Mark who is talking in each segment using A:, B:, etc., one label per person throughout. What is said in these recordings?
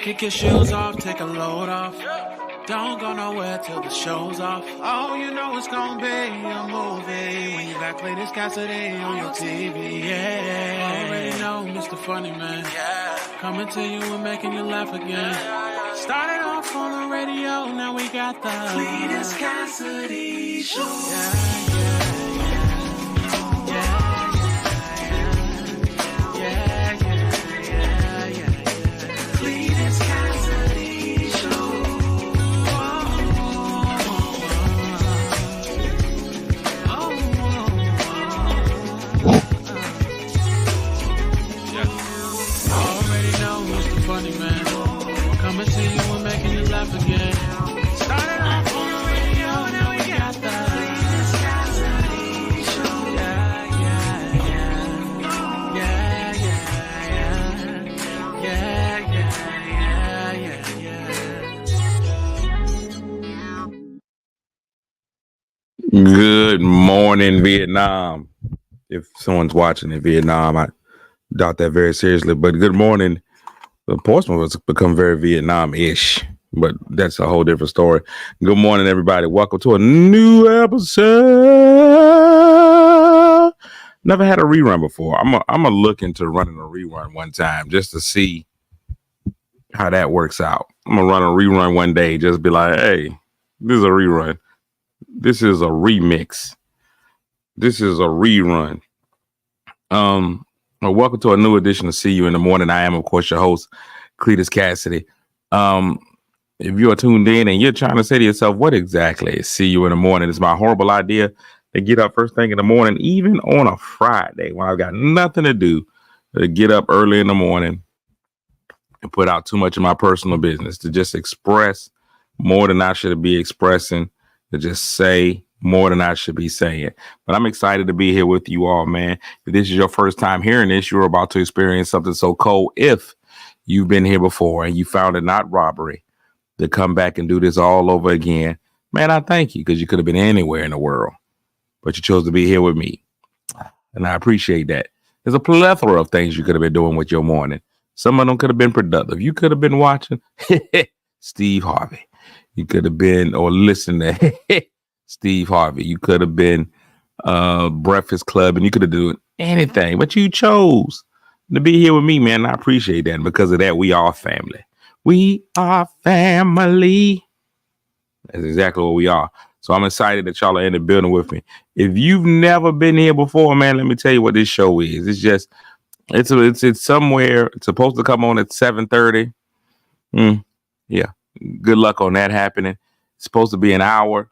A: Kick your shoes off, take a load off. Don't go nowhere till the show's off. Oh, you know it's gonna be a movie when you got Cletus Cassidy on your TV. Yeah, already know Mr. Funny Man. Coming to you and making you laugh again. Started off on the radio, now we got the Cletus Cassidy Show. Cletus Cassidy Show. Already know Mr. Funny Man. Coming to you and making you laugh again. Started off on the radio, now we got the Cletus Cassidy Show.
B: Good morning, Vietnam. If someone's watching in Vietnam, I doubt that very seriously. But good morning. Portsmouth has become very Vietnam-ish, but that's a whole different story. Good morning, everybody. Welcome to a new episode. Never had a rerun before. I'm a look into running a rerun one time just to see how that works out. I'm gonna run a rerun one day, just be like, hey, this is a rerun. This is a remix. This is a rerun. Welcome to a new edition of See You in the Morning. I am, of course, your host, Cletus Cassidy. If you are tuned in and you're trying to say to yourself, what exactly is See You in the Morning? It's my horrible idea to get up first thing in the morning, even on a Friday when I've got nothing to do, to get up early in the morning and put out too much of my personal business, to just express more than I should be expressing, to just say more than I should be saying. But I'm excited to be here with you all, man. If this is your first time hearing this, you're about to experience something so cold. If you've been here before and you found it not robbery to come back and do this all over again, man, I thank you, because you could have been anywhere in the world, but you chose to be here with me. And I appreciate that. There's a plethora of things you could have been doing with your morning. Some of them could have been productive. You could have been watching Steve Harvey. You could have been, or listen to Steve Harvey. You could have been Breakfast Club, and you could have done anything, but you chose to be here with me, man. I appreciate that. And because of that, we are family. We are family. That's exactly what we are. So I'm excited that y'all are in the building with me. If you've never been here before, man, let me tell you what this show is. It's just, it's somewhere. It's supposed to come on at 7:30. Yeah. Good luck on that happening. It's supposed to be an hour.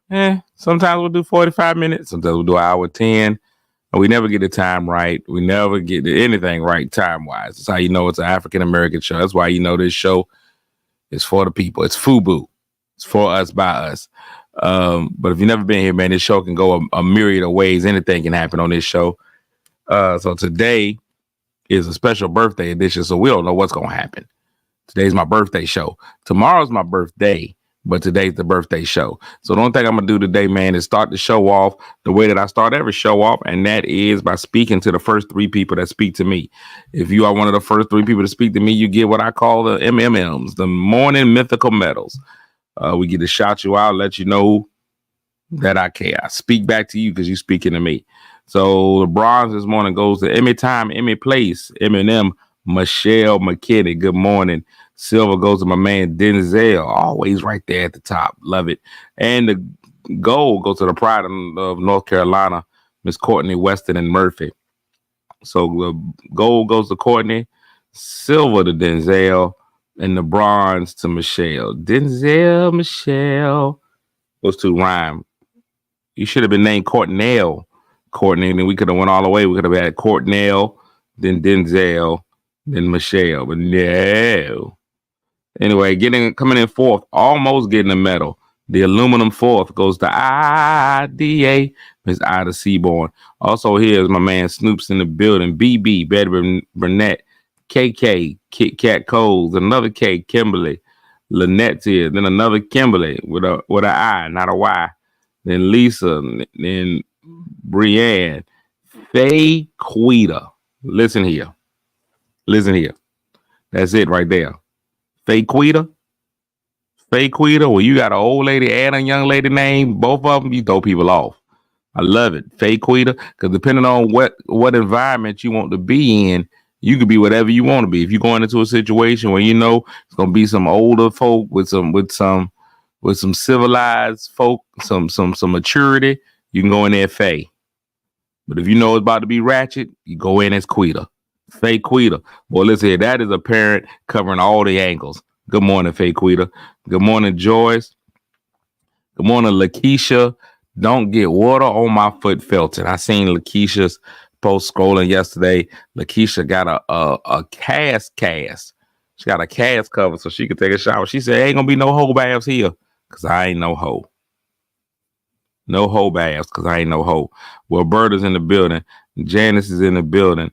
B: Sometimes we'll do 45 minutes. Sometimes we'll do an hour 10. And we never get the time right. We never get anything right time-wise. That's how you know it's an African-American show. That's why you know this show is for the people. It's FUBU. It's for us, by us. But if you've never been here, man, this show can go a myriad of ways. Anything can happen on this show. So today is a special birthday edition, so we don't know what's going to happen. Today's my birthday show. Tomorrow's my birthday, but today's the birthday show. So the only thing I'm going to do today, man, is start the show off the way that I start every show off, and that is by speaking to the first three people that speak to me. If you are one of the first three people to speak to me, you get what I call the MMMs, the Morning Mythical Medals. We get to shout you out, let you know that I care. I speak back to you because you're speaking to me. So the bronze this morning goes to Emmy Time, Emmy Place, Eminem, Michelle McKinney. Good morning. Silver goes to my man Denzel, always right there at the top. Love it. And the gold goes to the pride of North Carolina, Miss Courtney Weston and Murphy. So the gold goes to Courtney, silver to Denzel, and the bronze to Michelle. Denzel, Michelle. Those two rhyme. You should have been named Courtnell, Courtney, and then we could have went all the way. We could have had Courtnell, then Denzel, then Michelle, but no. Anyway, coming in fourth, almost getting a medal. The aluminum fourth goes to IDA, Miss Ida Seaborn. Also here is my man Snoops in the building. BB, Betty Burnett, KK, Kit Kat Coles, another K, Kimberly, Lynette's here, then another Kimberly with an I, not a Y. Then Lisa, then Brienne, Faye Quita. Listen here. That's it right there. Faquita. Well, you got an old lady and a young lady name, both of them, you throw people off. I love it. Faquita, because depending on what environment you want to be in, you could be whatever you want to be. If you're going into a situation where you know it's gonna be some older folk with some civilized folk, some maturity, you can go in there Faye. But if you know it's about to be ratchet, you go in as Quita. Faquita. Boy, listen here, that is a parent covering all the angles. Good morning, Faquita. Good morning, Joyce. Good morning, Lakeisha. Don't get water on my foot filter. I seen Lakeisha's post scrolling yesterday. Lakeisha got a cast. She got a cast cover so she could take a shower. She said, ain't gonna be no hoe baths here because I ain't no hoe. No hoe baths because I ain't no hoe. Well, Berta's in the building. Janice is in the building.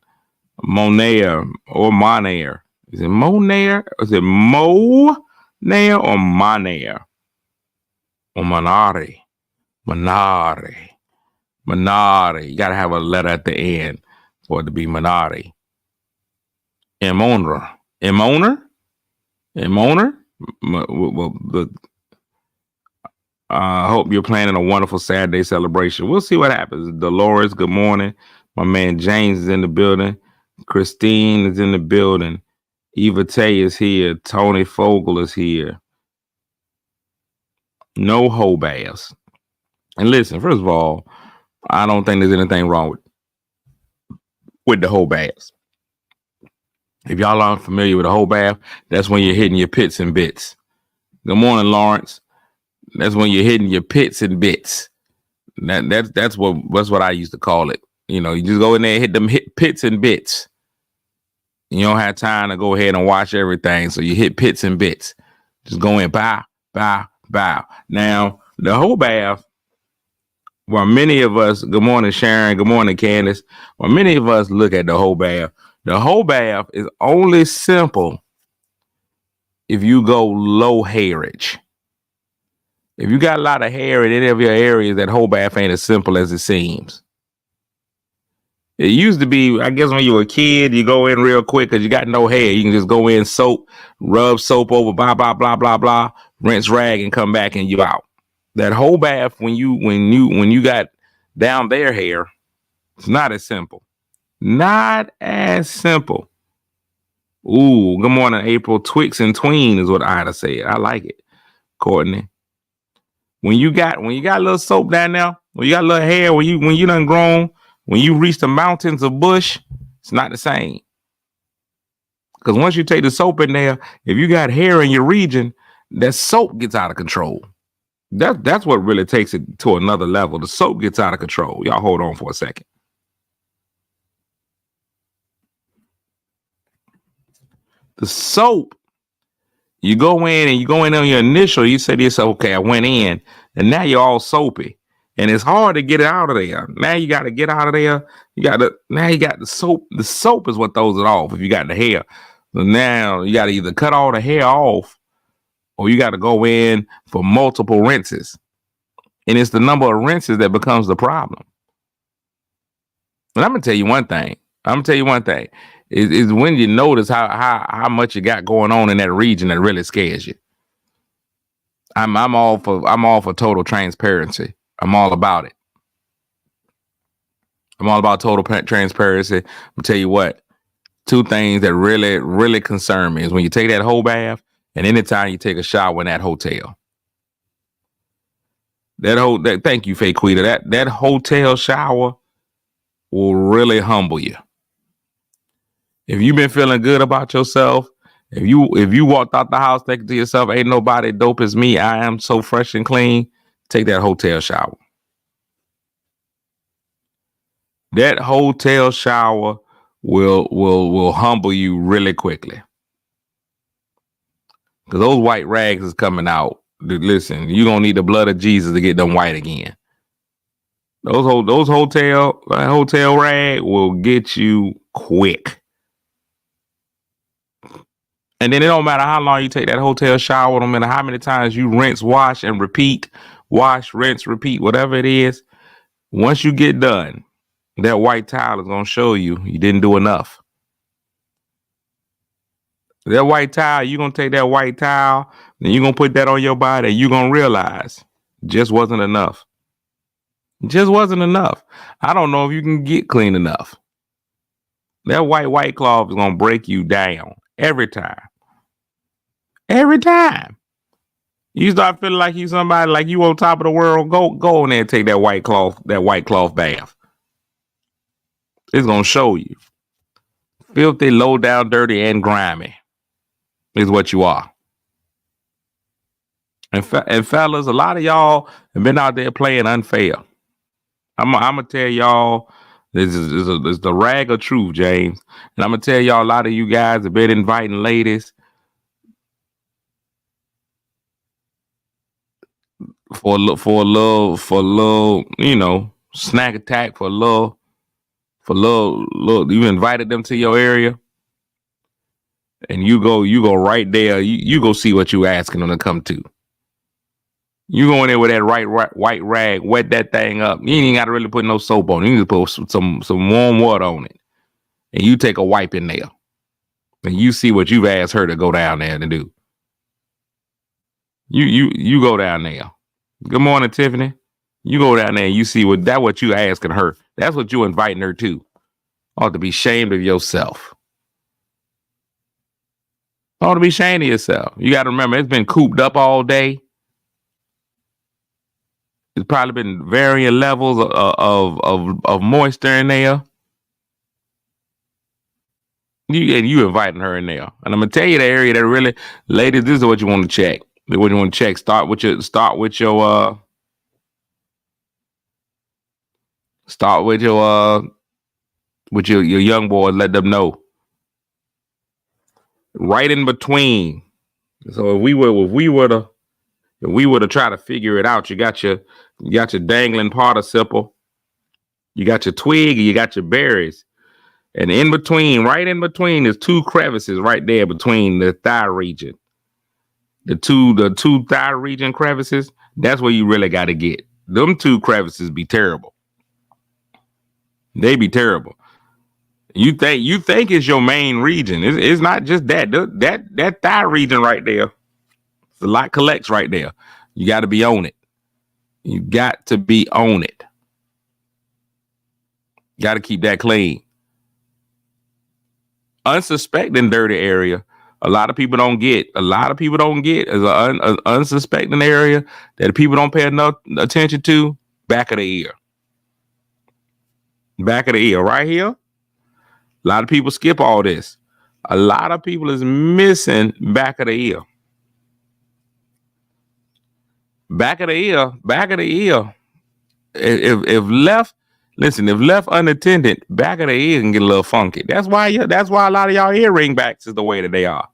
B: Monair or Monair. Is it Monair? Is it Monair or Monair? Or Manari? Manari. You gotta have a letter at the end for it to be Manari. Emoner. I hope you're planning a wonderful Saturday celebration. We'll see what happens. Dolores, good morning. My man James is in the building. Christine is in the building. Eva Tay is here. Tony Fogel is here. No hoe baths. And listen, first of all, I don't think there's anything wrong with the hoe baths. If y'all aren't familiar with a hoe bath, that's when you're hitting your pits and bits. Good morning, Lawrence. That's when you're hitting your pits and bits. That's what I used to call it. You know, you just go in there and hit them pits and bits. You don't have time to go ahead and watch everything, so you hit pits and bits. Just go in, bow. Now, the hoe bath, while many of us, good morning, Sharon, good morning, Candace, while many of us look at the hoe bath is only simple if you go low hairage. If you got a lot of hair in any of your areas, that whole bath ain't as simple as it seems. It used to be, I guess, when you were a kid, you go in real quick because you got no hair. You can just go in, soap, rub soap over, blah, blah, blah, blah, blah, rinse rag and come back and you out. That whole bath, when you got down their hair, it's not as simple. Not as simple. Ooh, good morning, April. Twix and tween is what Ida said. I like it. Courtney. When you got a little soap down there, when you got a little hair, when you done grown, when you reach the mountains of bush, it's not the same. Because once you take the soap in there, if you got hair in your region, that soap gets out of control. That's what really takes it to another level. The soap gets out of control. Y'all hold on for a second. The soap, you go in on your initial, you say to yourself, okay, I went in, and now you're all soapy. And it's hard to get it out of there. Now you got to get out of there. Now you got the soap. The soap is what throws it off if you got the hair. So now you got to either cut all the hair off or you got to go in for multiple rinses. And it's the number of rinses that becomes the problem. And I'm going to tell you one thing. Is when you notice how much you got going on in that region that really scares you. I'm all for total transparency. I'm all about it. I'm all about total transparency. I'll tell you what, two things that really, really concern me is when you take that whole bath and anytime you take a shower in that hotel. Thank you, Faquita. That hotel shower will really humble you. If you've been feeling good about yourself, if you walked out the house thinking to yourself, ain't nobody dope as me, I am so fresh and clean, take that hotel shower. That hotel shower will humble you really quickly. Because those white rags is coming out. Listen, you're going to need the blood of Jesus to get them white again. Those hotel rag will get you quick. And then it don't matter how long you take that hotel shower, no matter how many times you rinse, wash, and repeat, wash, rinse, repeat, whatever it is. Once you get done, that white towel is going to show you didn't do enough. That white towel, you're gonna take that white towel, and you're gonna put that on your body, and you're gonna realize just wasn't enough. Just wasn't enough. I don't know if you can get clean enough. That white cloth is gonna break you down every time. Every time. You start feeling like you somebody, like you on top of the world. Go in there and take that white cloth bath. It's gonna show you. Filthy, low down, dirty, and grimy is what you are. And fellas, a lot of y'all have been out there playing unfair. I'm gonna tell y'all, this is the rag of truth, James. And I'm gonna tell y'all, a lot of you guys have been inviting ladies for a little, you know, snack attack, for a little. You invited them to your area, and you go right there. You go see what you asking them to come to. You go in there with that white rag, wet that thing up. You ain't got to really put no soap on it. You just put some warm water on it, and you take a wipe in there, and you see what you've asked her to go down there to do. You go down there. Good morning, Tiffany. You go down there and you see what you asking her. That's what you inviting her to. Ought to be ashamed of yourself. Ought to be ashamed of yourself. You got to remember, it's been cooped up all day. It's probably been varying levels of moisture in there. You inviting her in there, and I'm gonna tell you the area that really, ladies, this is what you want to check. What you want to check. Start with your young boys. Let them know. Right in between. So if we were to try to figure it out, you got your dangling participle, you got your twig, you got your berries, and in between, right in between, there's two crevices right there between the thigh region. The two thigh region crevices. That's where you really got to get. Them two crevices be terrible. They be terrible. You think it's your main region. It's not just that. That thigh region right there. A lot collects right there. You got to be on it. You got to be on it. Got to keep that clean. Unsuspecting dirty area. A lot of people don't get. Is an unsuspecting area that people don't pay enough attention to. Back of the ear. Back of the ear, right here. A lot of people skip all this. A lot of people is missing back of the ear. Back of the ear. If left unattended, back of the ear can get a little funky. That's why a lot of y'all earring backs is the way that they are.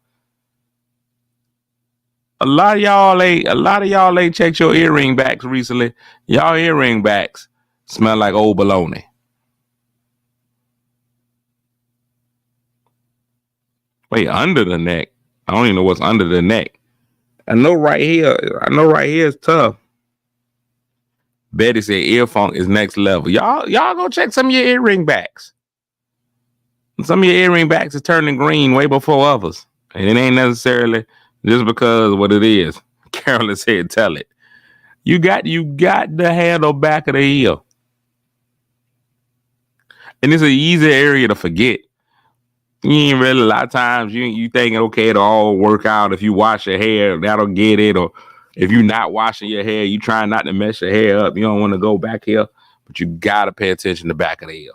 B: A lot of y'all ain't checked your earring backs recently. Y'all earring backs smell like old bologna. Wait, under the neck. I don't even know what's under the neck. I know right here is tough. Betty said ear funk is next level. Y'all go check some of your earring backs. Some of your earring backs is turning green way before others. And it ain't necessarily just because of what it is. Carolyn said, tell it. You got the handle back of the ear. And it's an easy area to forget. You ain't really, a lot of times you thinking, okay, it'll all work out. If you wash your hair, that'll get it. Or if you're not washing your hair, you trying not to mess your hair up. You don't want to go back here, but you got to pay attention to the back of the ear.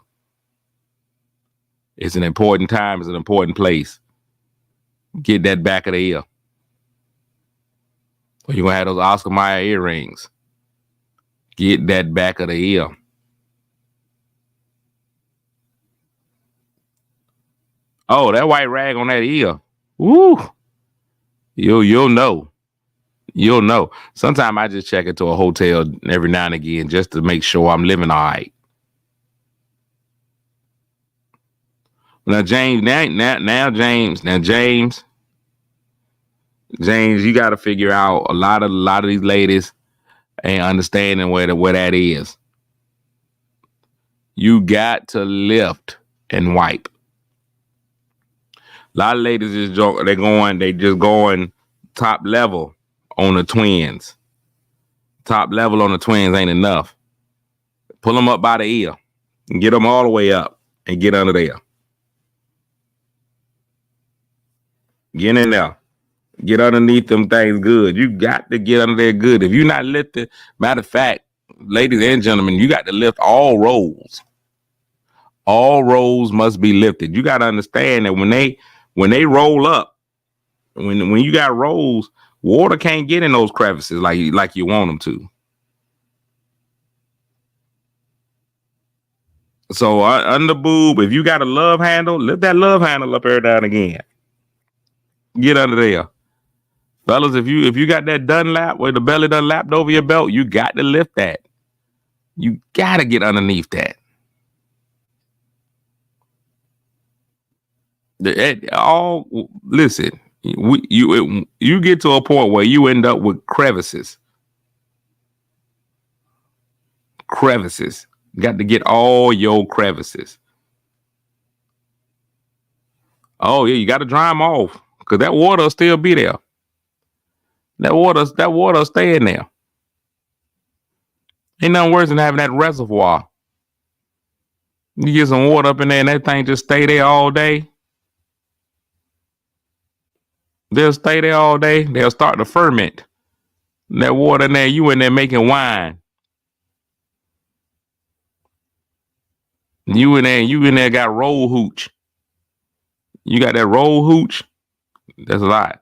B: It's an important time. It's an important place. Get that back of the ear. Or you're going to have those Oscar Mayer earrings. Get that back of the ear. Oh, that white rag on that ear. Woo. You'll know. You'll know. Sometimes I just check into a hotel every now and again just to make sure I'm living all right. Now, James, James, you got to figure out a lot of these ladies ain't understanding where that is. You got to lift and wipe. A lot of ladies they just going top level on the twins. Top level on the twins ain't enough. Pull them up by the ear and get them all the way up and get under there. Get in there. Get underneath them things good. You got to get under there good. If you're not lifted, matter of fact, ladies and gentlemen, you got to lift all roles. All roles must be lifted. You got to understand that when they roll up, when you got rolls, water can't get in those crevices like you want them to. So under boob, if you got a love handle, lift that love handle up there down again. Get under there. Fellas, if you got that Dunlap where the belly done lapped over your belt, you got to lift that. You got to get underneath that. Listen, you get to a point where you end up with crevices. Crevices. Got to get all your crevices. Oh yeah, you got to dry them off because that water will still be there. That water staying there. Ain't nothing worse than having that reservoir. You get some water up in there and that thing just stay there all day. They'll stay there all day. They'll start to ferment. That water in there, you in there making wine. You in there got roll hooch. You got that roll hooch. That's a lot.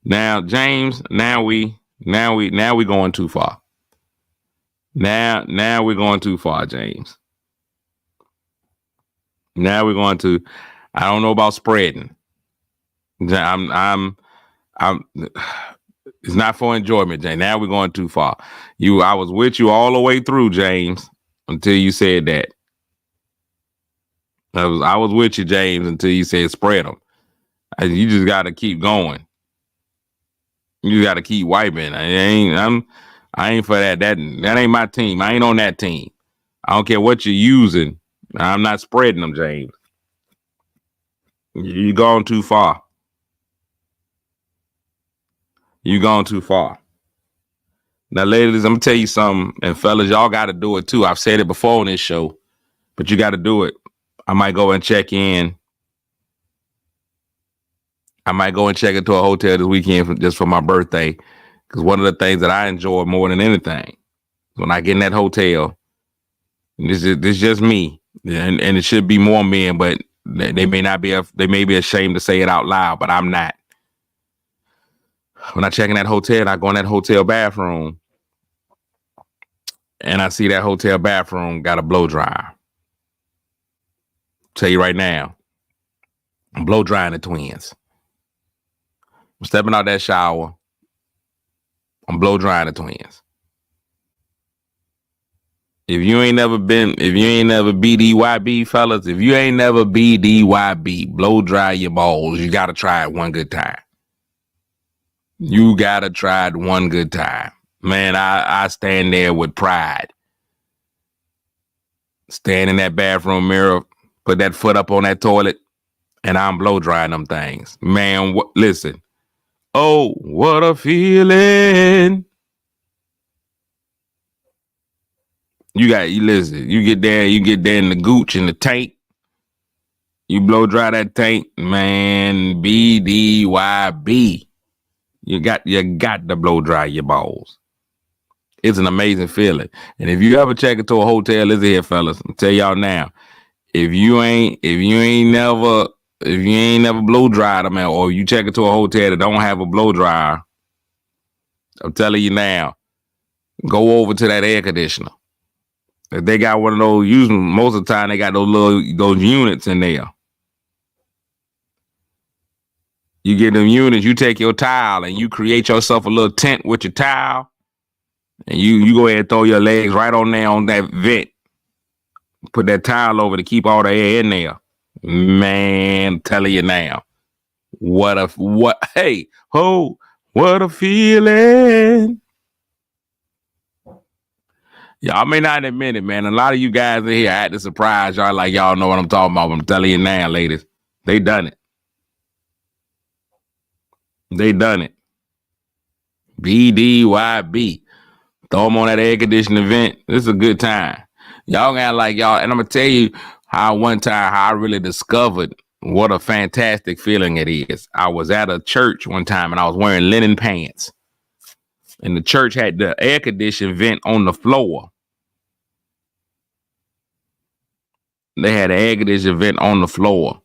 B: Now, James, now we going too far. Now we're going too far, James. Now we're going to, I don't know about spreading. I'm it's not for enjoyment, James. Now we're going too far. I was with you all the way through, James, until you said that. I was with you, James, until you said spread them. You just got to keep going. You got to keep wiping. I ain't for that. That ain't my team. I ain't on that team. I don't care what you're using. I'm not spreading them, James. You gone too far. You gone too far. Now, ladies, I'm gonna tell you something, and fellas, y'all got to do it too. I've said it before on this show, but you got to do it. I might go and check in. I might go and check into a hotel this weekend just for my birthday. Because one of the things that I enjoy more than anything, when I get in that hotel, this is just me, and it should be more men, but they may be ashamed to say it out loud, but I'm not. When I check in that hotel, I go in that hotel bathroom, and I see that hotel bathroom got a blow dryer. Tell you right now, I'm blow drying the twins. I'm stepping out that shower. I'm blow drying the twins. If you ain't never BDYB, fellas, if you ain't never BDYB, blow dry your balls, you got to try it one good time. You got to try it one good time. Man, I stand there with pride. Stand in that bathroom mirror, put that foot up on that toilet, and I'm blow drying them things. Man, listen. Oh, what a feeling. You get there in the gooch in the tank. You blow dry that tank, man, BDYB. You got to blow dry your balls. It's an amazing feeling. And if you ever check into a hotel, listen here, fellas, I'll tell y'all now, if you ain't never blow dried them, or you check into a hotel that don't have a blow dryer, I'm telling you now, go over to that air conditioner. If they got one of those, usually most of the time they got those units in there. You get them units, you take your towel and you create yourself a little tent with your towel, and you go ahead and throw your legs right on there on that vent. Put that towel over to keep all the air in there. Man, I'm telling you now. What a feeling. Y'all may not admit it, man. A lot of you guys in here, I had to surprise y'all like y'all know what I'm talking about. I'm telling you now, ladies. They done it. They done it. BDYB. Throw them on that air conditioning event. This is a good time. Y'all got like y'all, and I'm gonna tell you how I really discovered what a fantastic feeling it is. I was at a church one time and I was wearing linen pants. And the church had the air conditioning vent on the floor. They had an air conditioning vent on the floor.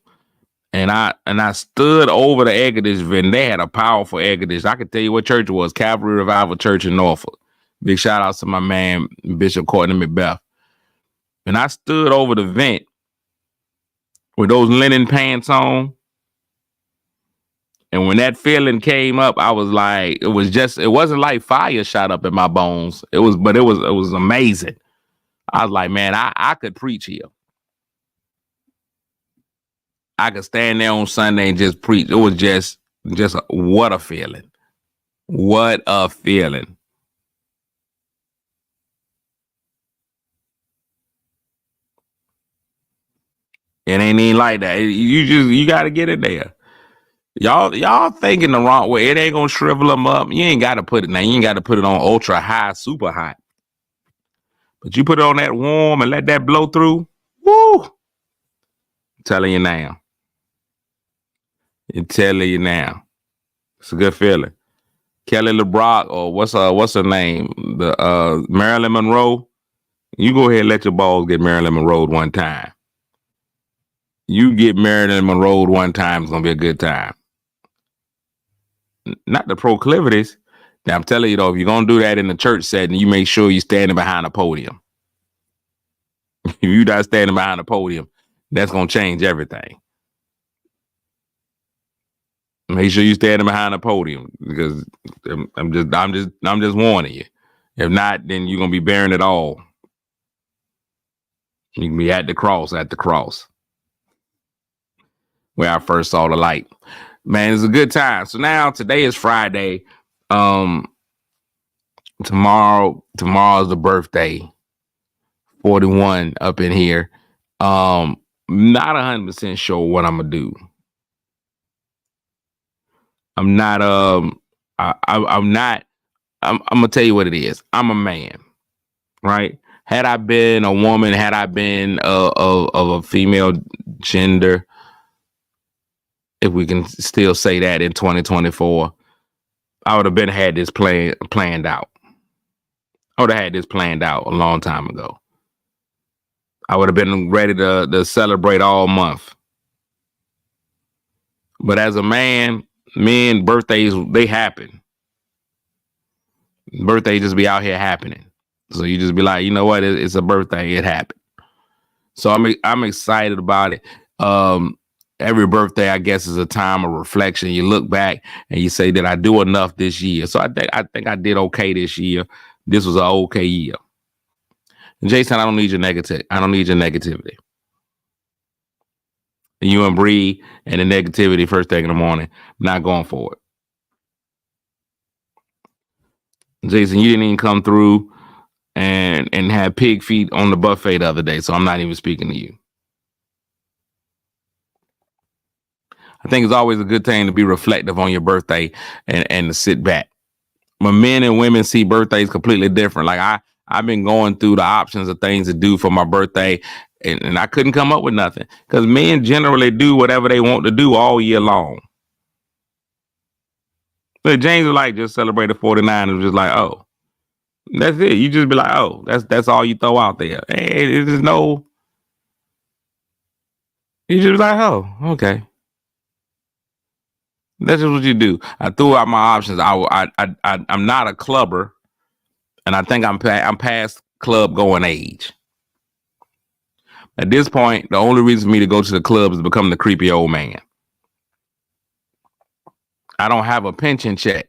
B: And I stood over the air conditioning vent. They had a powerful air conditioner. I can tell you what church it was. Calvary Revival Church in Norfolk. Big shout out to my man, Bishop Courtney Macbeth. And I stood over the vent with those linen pants on. And when that feeling came up, I was like, it wasn't like fire shot up in my bones. It was amazing. I was like, man, I could preach here. I could stand there on Sunday and just preach. It was just what a feeling. What a feeling. It ain't even like that. You got to get it there. Y'all thinking the wrong way. It ain't gonna shrivel them up. You ain't got to put it now. You ain't got to put it on ultra high, super hot. But you put it on that warm and let that blow through. Woo! I'm telling you now. I'm telling you now. It's a good feeling. Kelly LeBrock, or what's her name? The Marilyn Monroe. You go ahead and let your balls get Marilyn Monroe one time. You get Marilyn Monroe one time, it's gonna be a good time. Not the proclivities. Now I'm telling you though, if you're gonna do that in the church setting, you make sure you're standing behind a podium. If you're not standing behind a podium, that's gonna change everything. Make sure you're standing behind a podium, because I'm just warning you. If not, then you're gonna be bearing it all. You can be at the cross. Where I first saw the light. Man, it's a good time. So now today is Friday. Tomorrow's the birthday. 41 up in here. Not 100% sure what I'm gonna do. I'm gonna tell you what it is. I'm a man, right? Had I been a woman, had I been of a female gender, if we can still say that in 2024, I would have had this planned out. I would have had this planned out a long time ago. I would have been ready to celebrate all month. But as a man, men, birthdays, they happen. Birthdays just be out here happening. So you just be like, you know what? It's a birthday. It happened. So I'm excited about it. Every birthday, I guess, is a time of reflection. You look back and you say, did I do enough this year? So I think I did okay this year. This was an okay year. Jason, I don't need your negativity. You and Bree and the negativity first thing in the morning. I'm not going for it. Jason, you didn't even come through and have pig feet on the buffet the other day, so I'm not even speaking to you. I think it's always a good thing to be reflective on your birthday and to sit back. When men and women see birthdays completely different. Like I've been going through the options of things to do for my birthday, and I couldn't come up with nothing, because men generally do whatever they want to do all year long. But James was like, just celebrated 49. It was just like, oh, that's it. You just be like, oh, that's all you throw out there. Hey, there's no. You just like, oh, okay. That's just what you do. I threw out my options. I'm not a clubber, and I think I'm past club going age. At this point, the only reason for me to go to the club is to become the creepy old man. I don't have a pension check,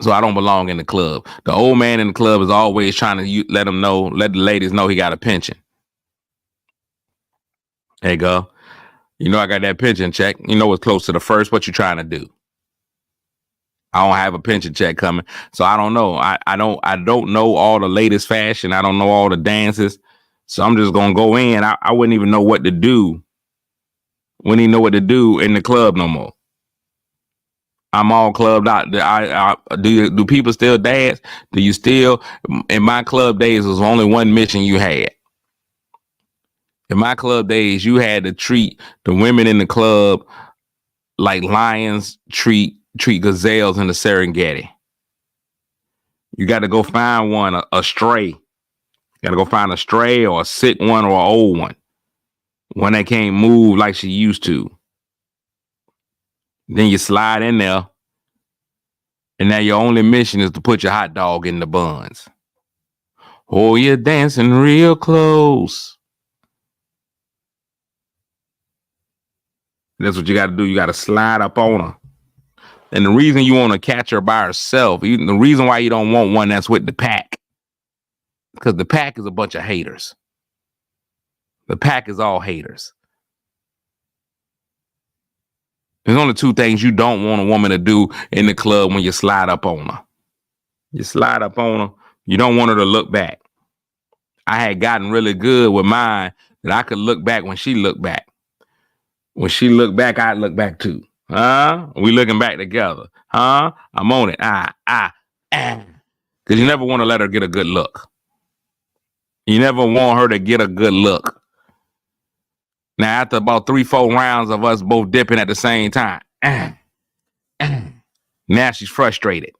B: so I don't belong in the club. The old man in the club is always trying to let the ladies know he got a pension. There you go. You know I got that pension check. You know what's close to the first. What you trying to do? I don't have a pension check coming, so I don't know. I don't know all the latest fashion. I don't know all the dances, so I'm just gonna go in. I wouldn't even know what to do. Wouldn't even know what to do in the club no more. I'm all clubbed out. Do people still dance? Do you still? In my club days, there was only one mission you had. In my club days, you had to treat the women in the club like lions treat gazelles in the Serengeti. You got to go find one, a stray. You got to go find a stray or a sick one or an old one that can't move like she used to. Then you slide in there, and now your only mission is to put your hot dog in the buns. Oh, you're dancing real close. That's what you got to do. You got to slide up on her. And the reason you want to catch her by herself, the reason why you don't want one that's with the pack, because the pack is a bunch of haters. The pack is all haters. There's only two things you don't want a woman to do in the club when you slide up on her. You slide up on her, you don't want her to look back. I had gotten really good with mine that I could look back when she looked back. When she looked back, I'd look back too. We looking back together. I'm on it. Because you never want to let her get a good look. You never want her to get a good look. Now, after about 3-4 rounds of us both dipping at the same time, now she's frustrated.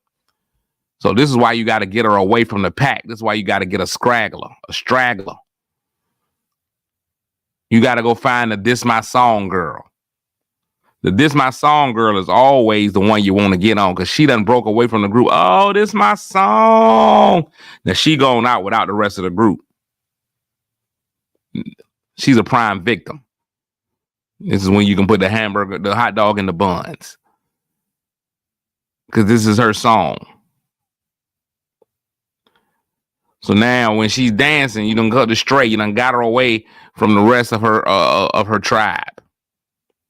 B: So this is why you got to get her away from the pack. This is why you got to get a straggler. You got to go find the This My Song girl. The This My Song girl is always the one you want to get on because she done broke away from the group. Oh, this my song. Now she gone out without the rest of the group. She's a prime victim. This is when you can put the hot dog in the buns. Because this is her song. So now when she's dancing, you done cut her straight. You done got her away from the rest of her tribe.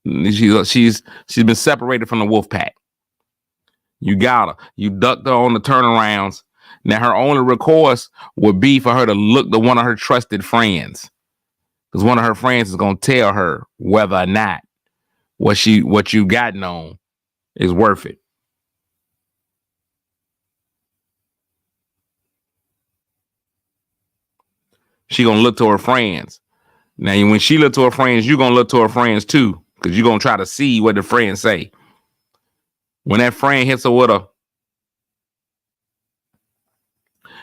B: She's been separated from the wolf pack. You got her. You ducked her on the turnarounds. Now her only recourse would be for her to look to one of her trusted friends. Because one of her friends is going to tell her whether or not what you gotten on is worth it. She going to look to her friends. Now, when she look to her friends, you're going to look to her friends too. Because you're going to try to see what the friends say. When that friend hits her with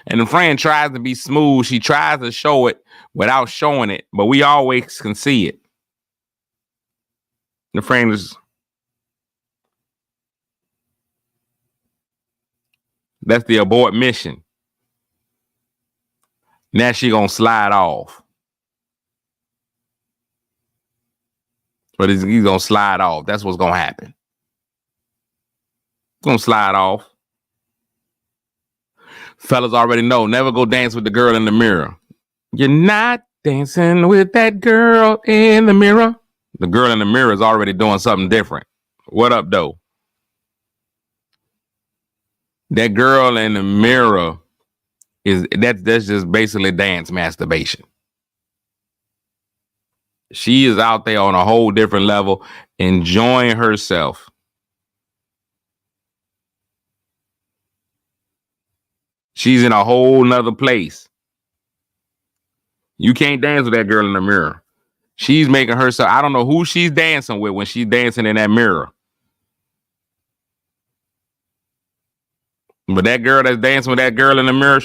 B: and the friend tries to be smooth, she tries to show it without showing it, but we always can see it. The friend that's the abort mission. Now she gonna slide off. But he's gonna slide off. That's what's gonna happen. He's gonna slide off. Fellas already know, never go dance with the girl in the mirror. You're not dancing with that girl in the mirror. The girl in the mirror is already doing something different. What up, though? That girl in the mirror that's just basically dance masturbation. She is out there on a whole different level, enjoying herself. She's in a whole nother place. You can't dance with that girl in the mirror. She's making herself, I don't know who she's dancing with when she's dancing in that mirror. But that girl that's dancing with that girl in the mirror,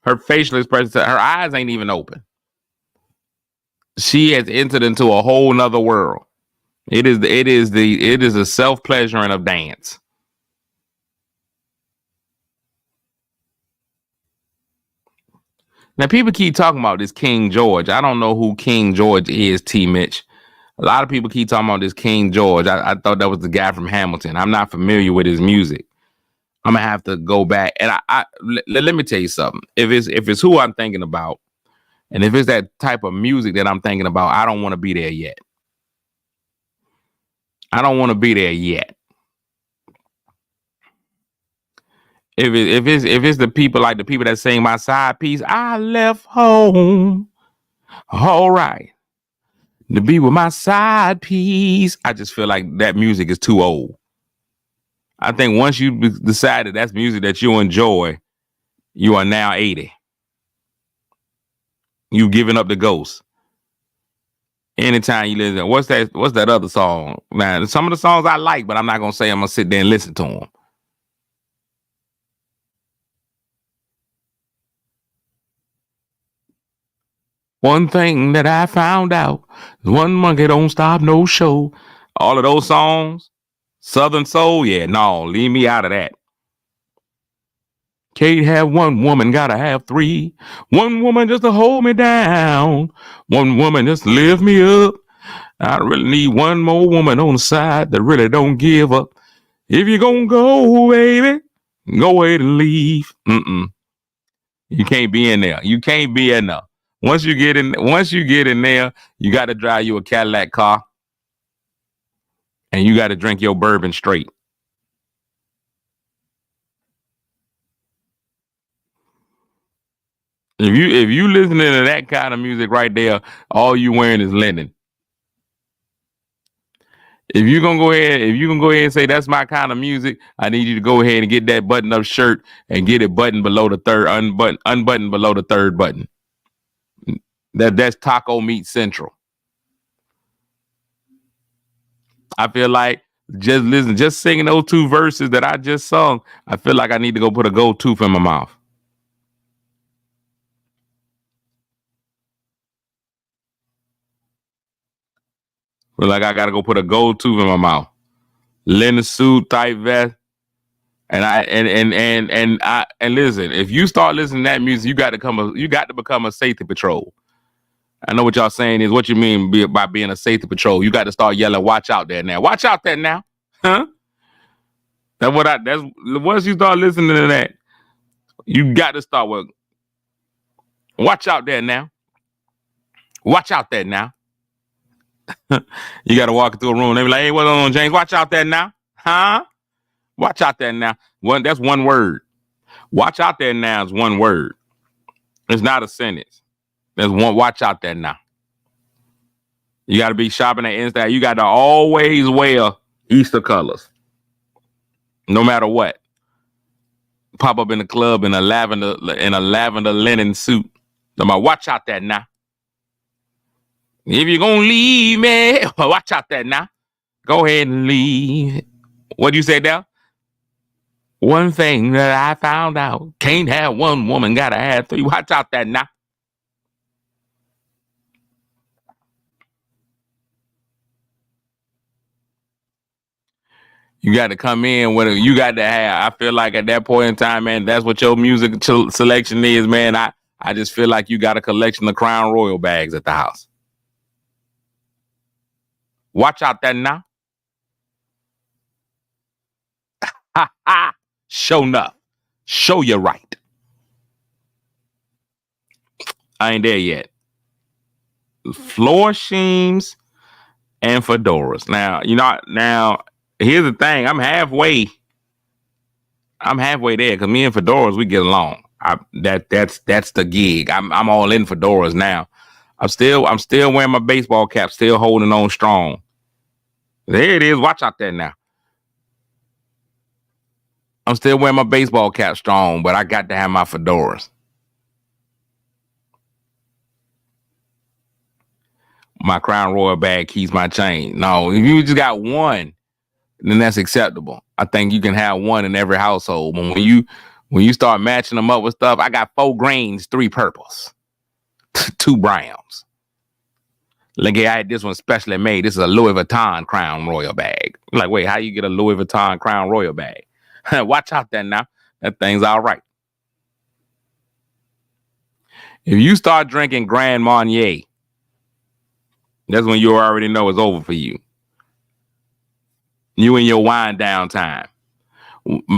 B: her facial expression, her eyes ain't even open. She has entered into a whole nother world. It is a self-pleasuring of dance. Now, people keep talking about this King George. I don't know who King George is, T. Mitch. A lot of people keep talking about this King George. I thought that was the guy from Hamilton. I'm not familiar with his music. I'm gonna have to go back and let me tell you something. If it's who I'm thinking about, and if it's that type of music that I'm thinking about, I don't want to be there yet. I don't want to be there yet. If it's the people like the people that sing my side piece, I left home. All right. To be with my side piece. I just feel like that music is too old. I think once you decide that that's music that you enjoy, you are now 80. You've given up the ghost. Anytime you listen, what's that other song? Now, some of the songs I like, but I'm not gonna say I'm gonna sit there and listen to them. One thing that I found out is one monkey don't stop no show. All of those songs, Southern Soul, yeah, no, leave me out of that. Can't have one woman, gotta have three. One woman just to hold me down. One woman just to lift me up. I really need one more woman on the side that really don't give up. If you're gonna go, baby, go ahead and leave. You can't be in there. You can't be in there. Once you get in there, you got to drive you a Cadillac car, and you got to drink your bourbon straight. If you listening to that kind of music right there, all you wearing is linen. If you can go ahead and say that's my kind of music, I need you to go ahead and get that button-up shirt and get it buttoned below the third, unbuttoned below the third button. That's Taco Meat Central. I feel like just singing those two verses that I just sung, I feel like I need to go put a gold tooth in my mouth. Feel like I gotta go put a gold tooth in my mouth. Linen suit, tight vest. And listen, if you start listening to that music, you got to become a safety patrol. I know what y'all saying is what you mean by being a safety patrol. You got to start yelling, "Watch out there now! Watch out there now!" Huh? That's once you start listening to that, you got to start with, "Watch out there now! Watch out there now!" You got to walk into a room. They be like, "Hey, what's on, James? Watch out there now, huh? Watch out there now." That's one word. Watch out there now is one word. It's not a sentence. There's one. Watch out there now. You got to be shopping at Insta. You got to always wear Easter colors, no matter what. Pop up in the club in a lavender linen suit. Watch out there now. If you're gonna leave me, watch out there now. Go ahead and leave. What you say there? One thing that I found out: can't have one woman, gotta have three. Watch out there now. You got to come in with it. You got to have. I feel like at that point in time, man, that's what your music selection is, man. I just feel like you got a collection of Crown Royal bags at the house. Watch out there now. Show enough. Show you right. I ain't there yet. Floor sheams and fedoras. Now, here's the thing. I'm halfway there because me and fedoras, we get along. That's the gig. I'm all in fedoras now. I'm still wearing my baseball cap, still holding on strong. There it is. Watch out there now. I'm still wearing my baseball cap strong, but I got to have my fedoras. My Crown Royal bag keeps my chain. No, if you just got one, then that's acceptable. I think you can have one in every household. But when you start matching them up with stuff, I got 4 greens, 3 purples, 2 browns. Look, I had this one specially made. This is a Louis Vuitton Crown Royal bag. I'm like, wait, how you get a Louis Vuitton Crown Royal bag? Watch out there now. That thing's all right. If you start drinking Grand Marnier, that's when you already know it's over for you. You in your wind down time.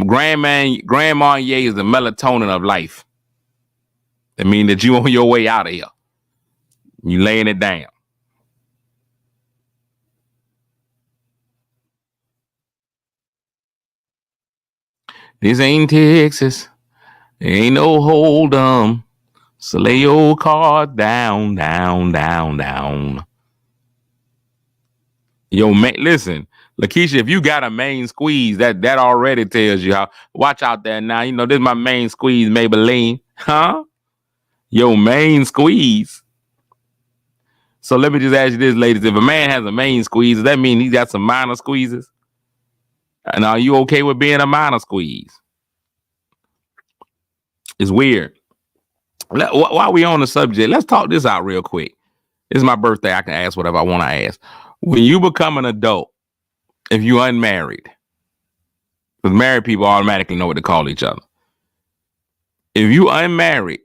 B: Grand Marnier is the melatonin of life. That means that you on your way out of here. You laying it down. This ain't Texas. There ain't no hold 'em. So lay your card down, down, down, down. Yo, man, listen, Lakeisha, if you got a main squeeze, that already tells you how. Watch out there now. You know, this is my main squeeze, Maybelline. Huh? Yo, main squeeze. So let me just ask you this, ladies. If a man has a main squeeze, does that mean he got some minor squeezes? And are you okay with being a minor squeeze? It's weird. While we on the subject, let's talk this out real quick. It's my birthday. I can ask whatever I want to ask. When you become an adult, if you're unmarried, because married people automatically know what to call each other. If you unmarried,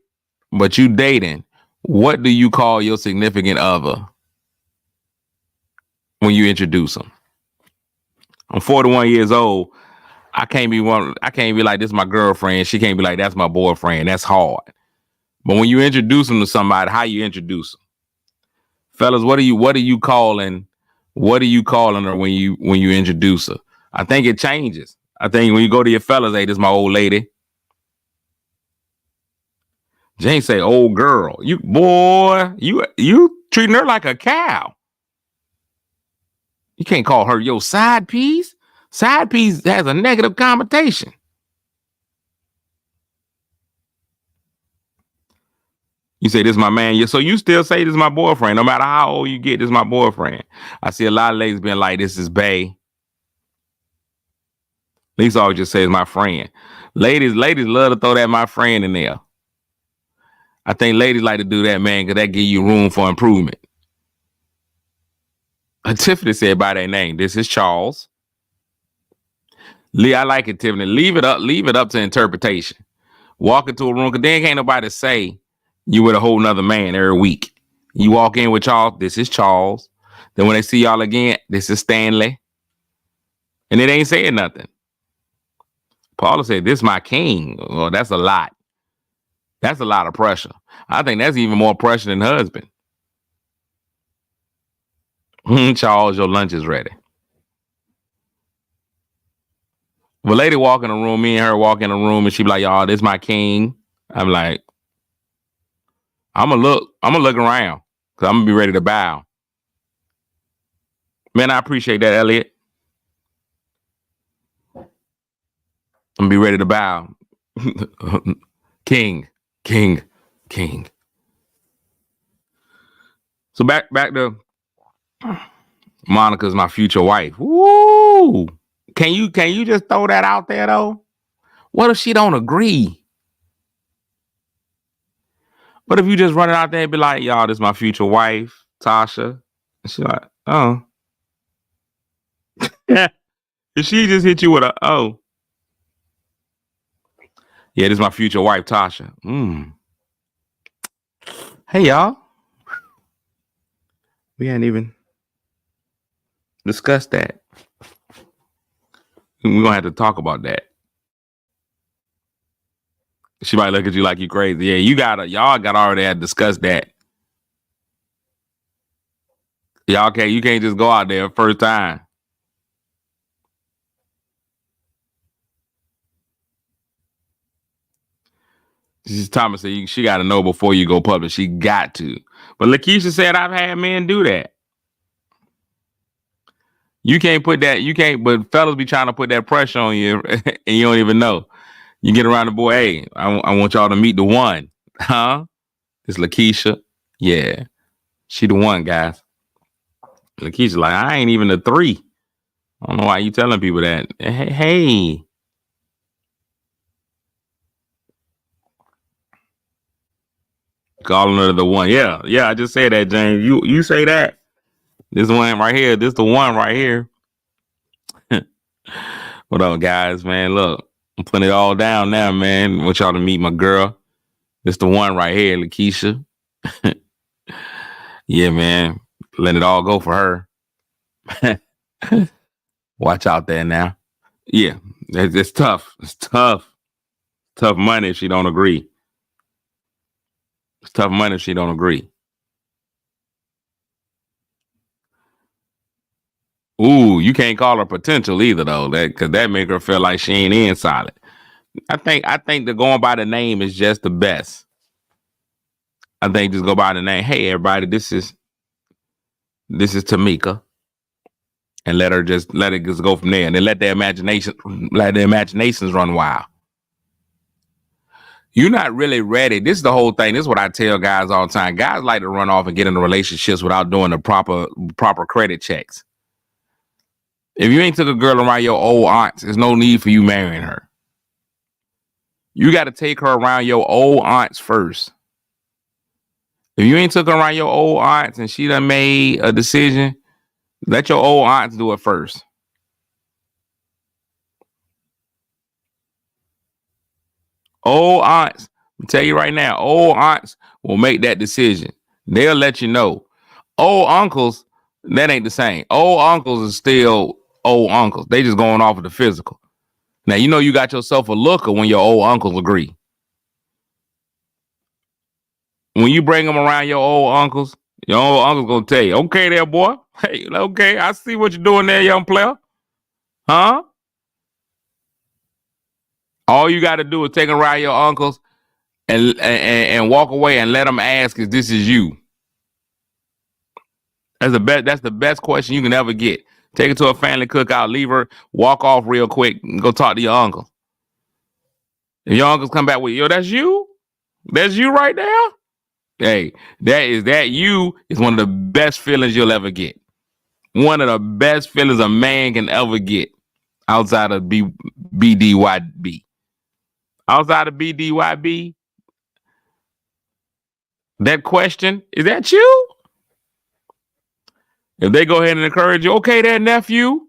B: but you dating, what do you call your significant other when you introduce them? I'm 41 years old. I can't be like, this is my girlfriend. She can't be like, that's my boyfriend. That's hard. But when you introduce them to somebody, how you introduce them? Fellas, what are you calling her when you introduce her? I think it changes. I think when you go to your fellas, hey, this is my old lady. Jane say, old girl. You treating her like a cow. You can't call her your side piece. Side piece has a negative connotation. You say, this is my man. So you still say this is my boyfriend. No matter how old you get, this is my boyfriend. I see a lot of ladies being like, this is bae. Lisa always just says my friend. Ladies love to throw that my friend in there. I think ladies like to do that, man, because that give you room for improvement. Tiffany said by that name, this is Charles. Lee, I like it, Tiffany. Leave it up to interpretation. Walk into a room, because then ain't nobody say you with a whole nother man every week. You walk in with Charles, this is Charles. Then when they see y'all again, this is Stanley. And it ain't saying nothing. Paula said, this is my king. Well, that's a lot. That's a lot of pressure. I think that's even more pressure than husband. Charles, your lunch is ready. If a lady walk in the room, me and her walk in the room, and she be like, y'all, this is my king. I'm like, I'm gonna look around, because I'm gonna be ready to bow. Man, I appreciate that, Elliot. I'm gonna be ready to bow. King. So back to Monica's my future wife. Woo! Can you just throw that out there though? What if she don't agree? What if you just run it out there and be like, y'all, this is my future wife, Tasha? And she like, oh. If she just hit you with a, oh. Yeah, this is my future wife, Tasha. Hey, y'all. We hadn't even discussed that. We're going to have to talk about that. She might look at you like you crazy. Yeah, y'all got already had discussed that. You can't just go out there first time. Thomas said she got to know before you go public. She got to. But Lakeisha said I've had men do that. You can't put that. But fellas be trying to put that pressure on you, and you don't even know. You get around the boy. Hey, I want y'all to meet the one, huh? It's Lakeisha. Yeah, she the one, guys. Lakeisha like, I ain't even the 3. I don't know why you telling people that. Hey. Calling her the one. Yeah. I just said that, James. You say that. This one right here. This the one right here. What up, guys, man? Look, I'm putting it all down now, man. I want y'all to meet my girl. This the one right here, Lakeisha. Yeah, man. Let it all go for her. Watch out there now. Yeah, it's tough. It's tough. Tough money if she don't agree. It's tough money if she don't agree. Ooh, you can't call her potential either, though, because that make her feel like she ain't in solid. I think that going by the name is just the best. I think just go by the name. Hey, everybody, this is Tamika. and let it just go from there, and then let the imaginations run wild. You're not really ready. This is the whole thing. This is what I tell guys all the time. Guys like to run off and get into relationships without doing the proper credit checks. If you ain't took a girl around your old aunts, there's no need for you marrying her. You got to take her around your old aunts first. If you ain't took her around your old aunts and she done made a decision, let your old aunts do it first. Old aunts, I'll tell you right now, old aunts will make that decision. They'll let you know. Old uncles, that ain't the same. Old uncles are still old uncles. They just going off of the physical. Now, you know you got yourself a looker when your old uncles agree. When you bring them around your old uncles gonna tell you, okay there, boy. Hey, okay, I see what you're doing there, young player. Huh? All you got to do is take them around your uncles and walk away and let them ask if this is you. That's the best question you can ever get. Take her to a family cookout, leave her, walk off real quick, and go talk to your uncle. If your uncles come back with, yo, that's you? That's you right there? Hey, that you is one of the best feelings you'll ever get. One of the best feelings a man can ever get outside of BDYB. Outside of BDYB, that question, is that you? If they go ahead and encourage you, okay there, nephew.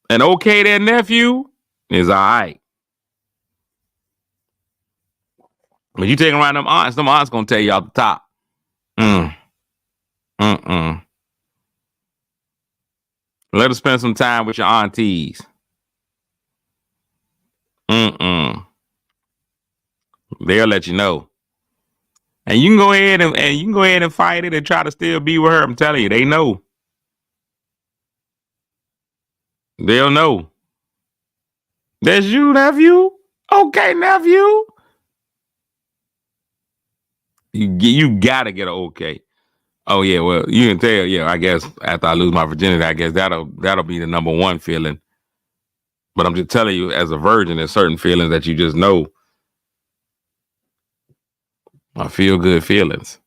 B: And okay there, nephew is all right. But you take around them aunts gonna tell you off the top. Let her spend some time with your aunties. They'll let you know. And you can go ahead and fight it and try to still be with her. I'm telling you, they know. They'll know. That's you, nephew? Okay, nephew. You gotta get an okay. Oh yeah, well, you can tell, yeah, I guess after I lose my virginity, I guess that'll be the number one feeling. But I'm just telling you, as a virgin, there's certain feelings that you just know are feel good feelings.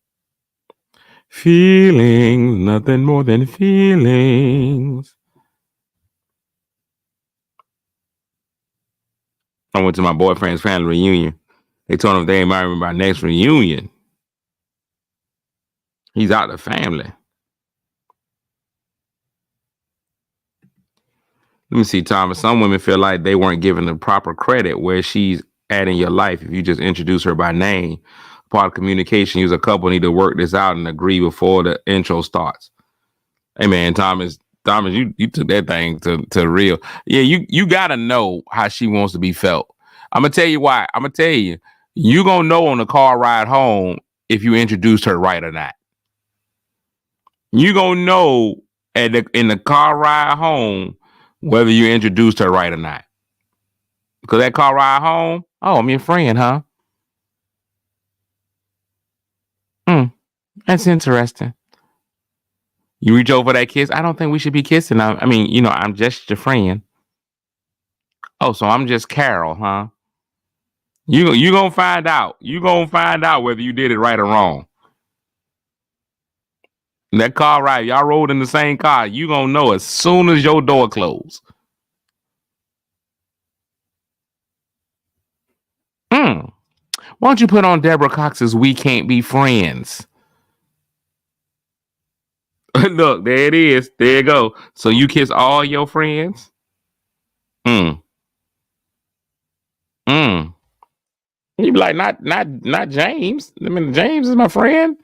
B: Feelings, nothing more than feelings. I went to my boyfriend's family reunion. They told him if they ain't married me by next reunion, he's out of the family. Let me see, Thomas. Some women feel like they weren't given the proper credit where she's at in your life. If you just introduce her by name, part of communication, you as a couple need to work this out and agree before the intro starts. Hey man, Thomas, you took that thing to real. Yeah, you gotta know how she wants to be felt. I'm gonna tell you why. I'm gonna tell you, you gonna know on the car ride home if you introduced her right or not. You gonna know in the car ride home whether you introduced her right or not. Because that car ride home, oh, I'm your friend, huh? That's interesting. You reach over that kiss. I don't think we should be kissing. I mean, I'm just your friend. Oh, so I'm just Carol, huh? You gonna find out. You gonna find out whether you did it right or wrong. That car ride, y'all rode in the same car. You gonna know as soon as your door closed. Why don't you put on Deborah Cox's "We Can't Be Friends"? Look, there it is. There you go. So you kiss all your friends? You be like, not James. I mean, James is my friend.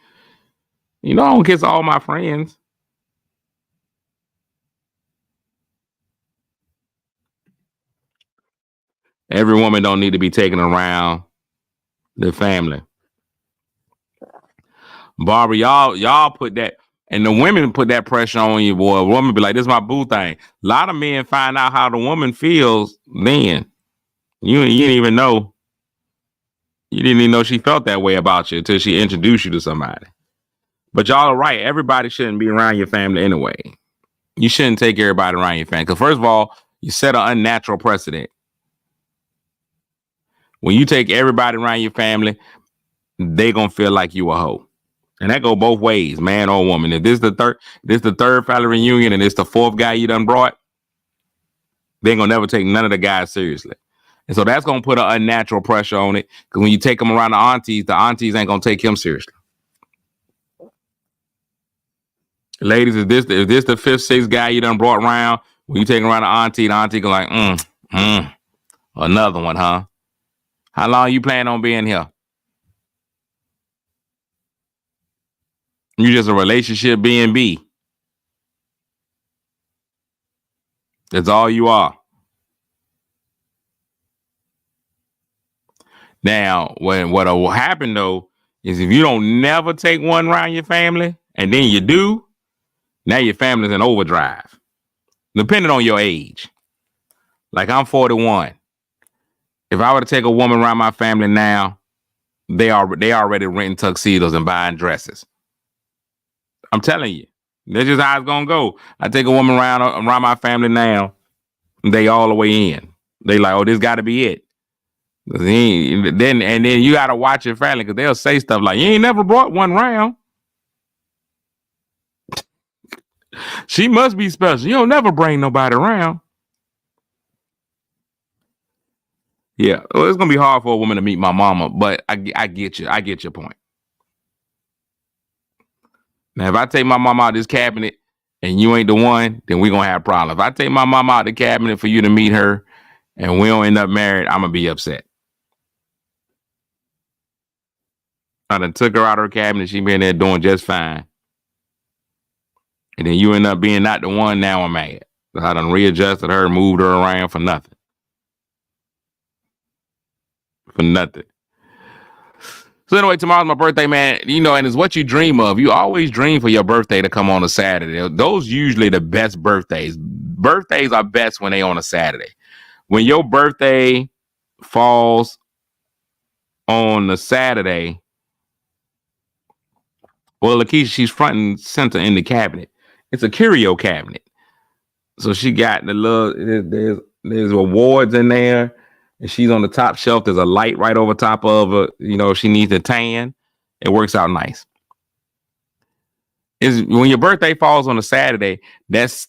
B: I don't kiss all my friends. Every woman don't need to be taken around the family. Barbara, y'all put that, and the women put that pressure on you, boy. A woman be like, this is my boo thing. A lot of men find out how the woman feels then. You didn't even know. You didn't even know she felt that way about you until she introduced you to somebody. But y'all are right. Everybody shouldn't be around your family anyway. You shouldn't take everybody around your family. Because first of all, you set an unnatural precedent. When you take everybody around your family, they gonna feel like you a hoe. And that go both ways, man or woman. If this the third family reunion and it's the fourth guy you done brought, they ain't gonna never take none of the guys seriously. And so that's gonna put an unnatural pressure on it. Because when you take them around the aunties ain't gonna take him seriously. Ladies, if this the fifth, sixth guy you done brought around, when you take around the auntie go like, another one, huh? How long you plan on being here? You just a relationship B&B. That's all you are. Now, what will happen though is if you don't never take one around your family, and then you do, now your family's in overdrive. Depending on your age. Like I'm 41. If I were to take a woman around my family now, they already renting tuxedos and buying dresses. I'm telling you, that's just how it's gonna go. I take a woman around my family now, they all the way in. They like, oh, this got to be it. Then you gotta watch your family because they'll say stuff like, "You ain't never brought one round. She must be special. You don't never bring nobody around." Yeah, well, it's gonna be hard for a woman to meet my mama, but I get you. I get your point. Now, if I take my mama out of this cabinet and you ain't the one, then we're gonna have problems. If I take my mama out of the cabinet for you to meet her and we don't end up married, I'm gonna be upset. I done took her out of her cabinet, she been there doing just fine. And then you end up being not the one, now I'm mad. I done readjusted her, moved her around for nothing. For nothing. So anyway, tomorrow's my birthday, man. You know, and it's what you dream of. You always dream for your birthday to come on a Saturday. Those usually the best birthdays. Birthdays are best when they on a Saturday. When your birthday falls on a Saturday, well, Lakeisha, she's front and center in the cabinet. It's a curio cabinet. So she got the little, there's awards in there. And she's on the top shelf. There's a light right over top of her. You know, if she needs a tan, it works out nice. Is when your birthday falls on a Saturday, that's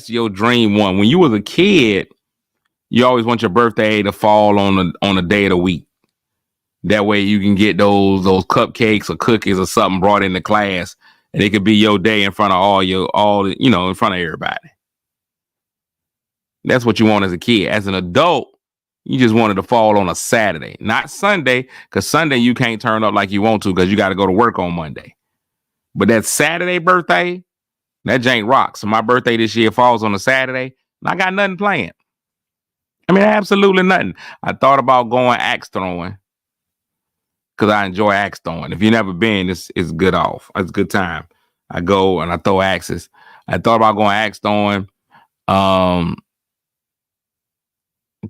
B: your dream one. When you was a kid, you always want your birthday to fall on a day of the week. That way you can get those cupcakes or cookies or something brought into class, and it could be your day in front of in front of everybody. That's what you want as a kid. As an adult, you just wanted to fall on a Saturday, not Sunday, because Sunday you can't turn up like you want to because you got to go to work on Monday. But that Saturday birthday, that jank rocks. So my birthday this year falls on a Saturday, and I got nothing planned. I mean, absolutely nothing. I thought about going axe throwing because I enjoy axe throwing. If you've never been, it's good off. It's a good time. I go and I throw axes. I thought about going axe throwing.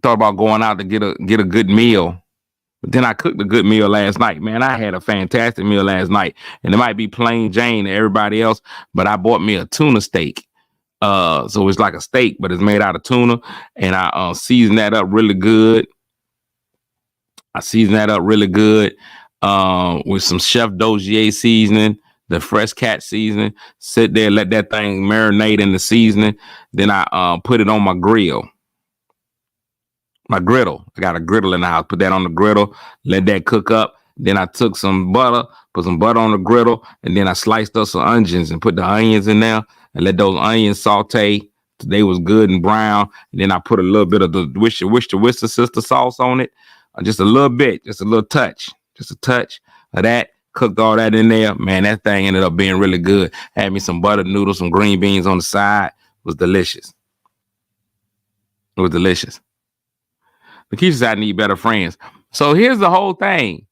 B: Thought about going out to get a good meal, but then I cooked a good meal last night. Man, I had a fantastic meal last night, and it might be plain Jane to everybody else, but I bought me a tuna steak. So it's like a steak, but it's made out of tuna, and I seasoned that up really good. With some Chef Dozier seasoning, the fresh cat seasoning. Sit there, let that thing marinate in the seasoning. Then I put it on my grill. My griddle. I got a griddle in the house. Put that on the griddle. Let that cook up. Then I took some butter, put some butter on the griddle, and then I sliced up some onions and put the onions in there and let those onions saute. They was good and brown. And then I put a little bit of the Worcester sister sauce on it. Just a little bit, just a little touch. Just a touch of that. Cooked all that in there. Man, that thing ended up being really good. Had me some buttered noodles, some green beans on the side. It was delicious. It was delicious. Lakeisha said I need better friends. So here's the whole thing.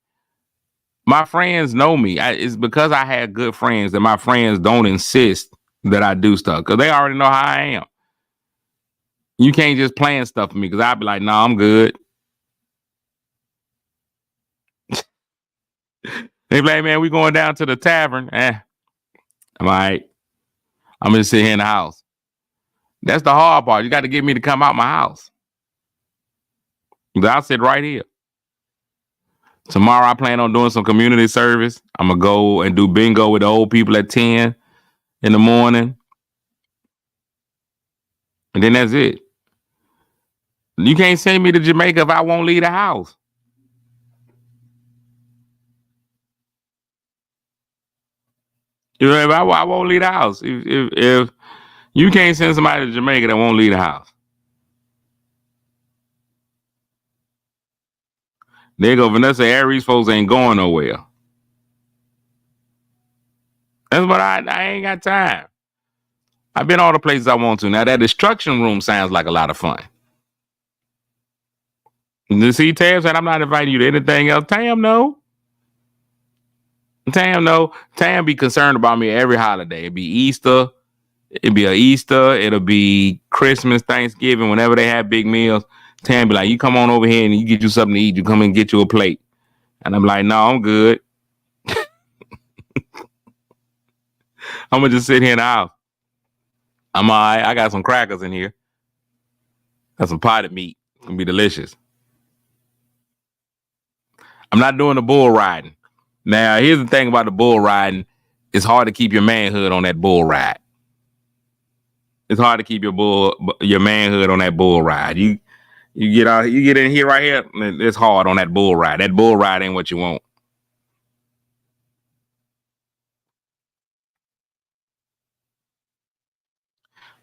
B: My friends know me. It's because I had good friends that my friends don't insist that I do stuff because they already know how I am. You can't just plan stuff for me because I'll be like, no, I'm good. They be like, man, we going down to the tavern. I'm all right. I'm going to sit here in the house. That's the hard part. You got to get me to come out my house. I'll sit right here. Tomorrow I plan on doing some community service. I'm going to go and do bingo with the old people at 10 in the morning. And then that's it. You can't send me to Jamaica if I won't leave the house. You know, if I won't leave the house. If you can't send somebody to Jamaica that won't leave the house. There you go, Vanessa Aries folks ain't going nowhere. That's what I ain't got time. I've been all the places I want to. Now that destruction room sounds like a lot of fun. You see, Tam said I'm not inviting you to anything else. Tam, no. Tam be concerned about me every holiday. It'd be Easter. It'd be Easter. It'll be Christmas, Thanksgiving. Whenever they have big meals, Tam be like, you come on over here and you get you something to eat. You come and get you a plate. And I'm like, no, I'm good. I'm going to just sit here in the house. I'm all right. I got some crackers in here. Got some potted meat. It's going to be delicious. I'm not doing the bull riding. Now, here's the thing about the bull riding. It's hard to keep your manhood on that bull ride. It's hard to keep your manhood on that bull ride. You get in here right here, it's hard on that bull ride. That bull ride ain't what you want.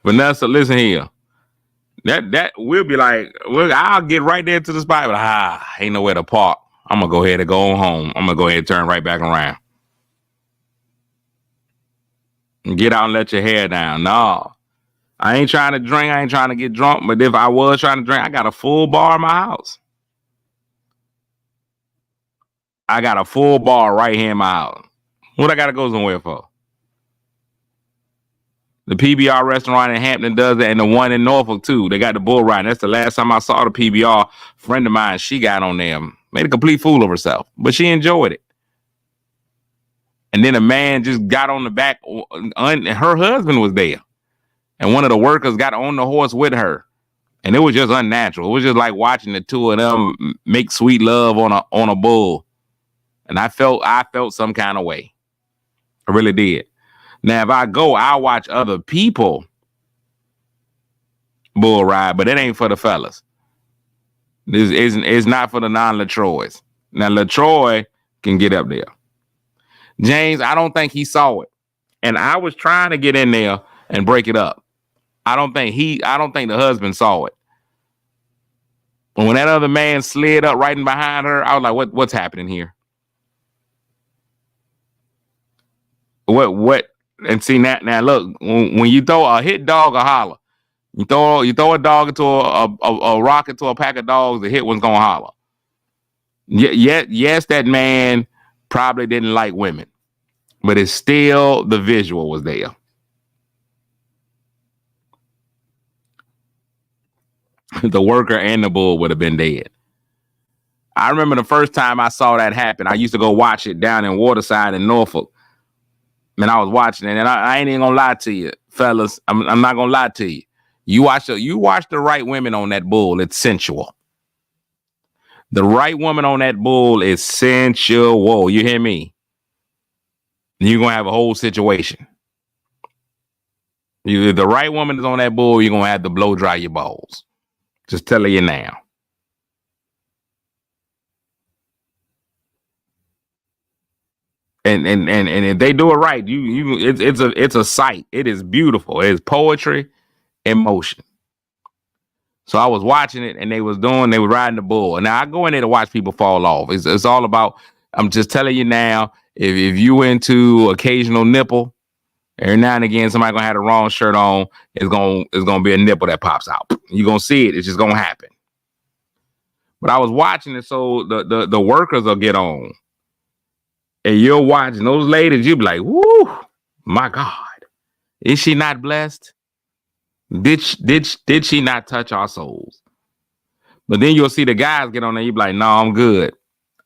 B: Vanessa, listen here. That we'll be like, I'll get right there to the spot, but ain't nowhere to park. I'm gonna go ahead and go home. I'm gonna go ahead and turn right back around. And get out and let your hair down. No. I ain't trying to drink. I ain't trying to get drunk. But if I was trying to drink, I got a full bar in my house. I got a full bar right here in my house. What I gotta go somewhere for? The PBR restaurant in Hampton does it, and the one in Norfolk too. They got the bull riding. That's the last time I saw the PBR. Friend of mine, she got on them. Made a complete fool of herself, but she enjoyed it. And then a man just got on the back. Her husband was there. And one of the workers got on the horse with her. And it was just unnatural. It was just like watching the two of them make sweet love on a bull. And I felt some kind of way. I really did. Now, if I go, I'll watch other people bull ride, but it ain't for the fellas. It's not for the non-LaTroys. Now, LaTroy can get up there. James, I don't think he saw it. And I was trying to get in there and break it up. I don't think the husband saw it. But when that other man slid up right in behind her, I was like, what's happening here? What? And see now look, when you throw a hit dog a holler, you throw a dog into a rock into a pack of dogs, the hit one's gonna holler. Yes, that man probably didn't like women, but it's still the visual was there. The worker and the bull would have been dead. I remember the first time I saw that happen. I used to go watch it down in Waterside in Norfolk. Man, I was watching it, and I ain't even gonna lie to you, fellas. I'm not gonna lie to you. You watch the right women on that bull. It's sensual. The right woman on that bull is sensual. You hear me? You're gonna have a whole situation. If the right woman is on that bull, you're gonna have to blow dry your balls. Just telling you now. And if they do it right, it's a sight. It is beautiful. It is poetry in motion. So I was watching it, and they were riding the bull. And now I go in there to watch people fall off. It's all about. I'm just telling you now. If you into occasional nipple, every now and again somebody gonna have the wrong shirt on. It's gonna be a nipple that pops out. You're gonna see it. It's just gonna happen. But I was watching it, so the workers will get on. And you're watching those ladies, you'll be like, whoo, my God. Is she not blessed? Did she not touch our souls? But then you'll see the guys get on there, you'll be like, no, I'm good.